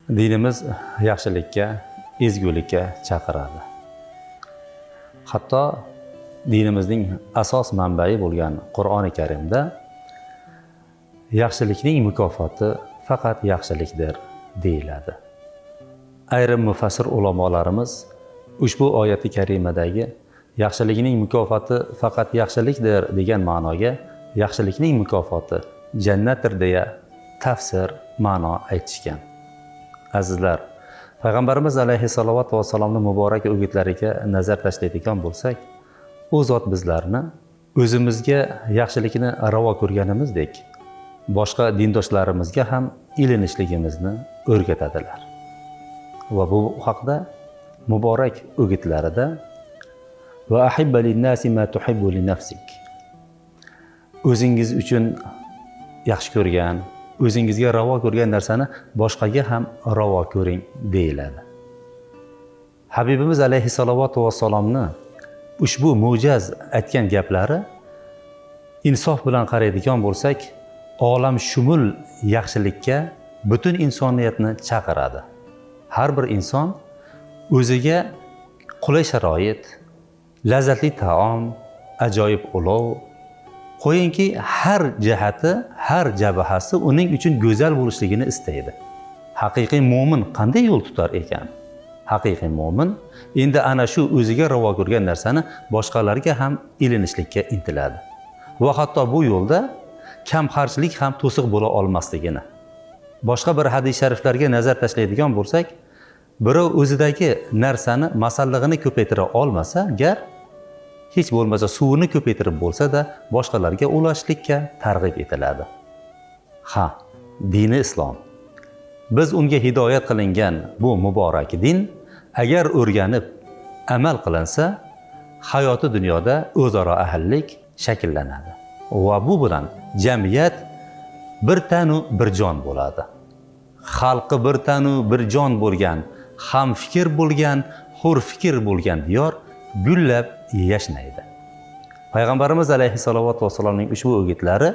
Dinimiz yaxshilikka, ezgulikka chaqiradi. Hatto dinimizning asos manbai bo'lgan Qur'oni Karimda yaxshilikning mukofoti faqat yaxshilikdir deyiladi. Ayrim mufassir ulamolarimiz ushbu oyati karimadagi yaxshilikning mukofoti faqat yaxshilikdir degan ma'noga yaxshilikning mukofoti jannatdir deya tafsir ma'no aytishgan. Azizlar, Payg'ambarimiz alayhissalatu vassalomning muborak o'gitlariga nazar tashlaydigan bo'lsak, u zot bizlarni o'zimizga yaxshilikni ravo ko'rganimizdek, boshqa dindoshlarimizga ham ilinishligimizni o'rgatadilar. Va bu haqda muborak o'gitlarida va ahibba linnasi ma tuhibbu li nafsik, o'zingiz uchun yaxshi ko'rgan, o'zingizga ravo ko'rgan narsani boshqaga ham ravo ko'ring deyiladi. Habibimiz alayhissalatu vassalomni ushbu mo'jaz aytgan gaplari insof bilan qaraydigan bo'lsak, olam shumul yaxshilikka butun insoniyatni chaqiradi. Har bir inson o'ziga qulay sharoit, lazzatli taom, ajoyib ulov, qo'yingki har jihati, har jabhasi uning uchun go'zal bo'lishligini istaydi. Haqiqiy mo'min qanday yo'l tutar ekan? Haqiqiy mo'min endi ana shu o'ziga ravo ko'rgan narsani boshqalarga ham ilinishlikka intiladi. Va hatto bu yo'lda kamqarchilik ham to'siq bo'la olmasligini. Boshqa bir hadis shariflarga nazar tashlaydigan bo'lsak, birov o'zidagi narsani masallig'ini ko'paytira olmasa, gar hech bo'lmasa suvini ko'paytirib bo'lsa-da, boshqalarga ulashlikka targ'ib etiladi. Ha, dini islom. Biz unga hidoyat qilingan bu muborak din agar o'rganib amal qilinsa, hayoti dunyoda o'zaro ahillik shakllanadi. Va bu bilan jamiyat bir tanu bir jon bo'ladi. Xalqi bir tanu bir jon bo'lgan, ham fikr bo'lgan, hur fikr bo'lgan diyor gullab yashnaydi. Payg'ambarimiz alayhissalatu vassalomning ushbu o'gitlari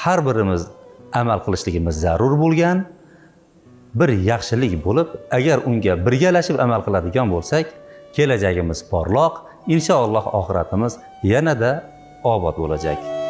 har birimiz amal qilishligimiz zarur bo'lgan bir yaxshilik bo'lib, agar unga birgalashib amal qiladigan bo'lsak, kelajagimiz porloq, inshaalloh oxiratimiz yanada obod bo'lajak.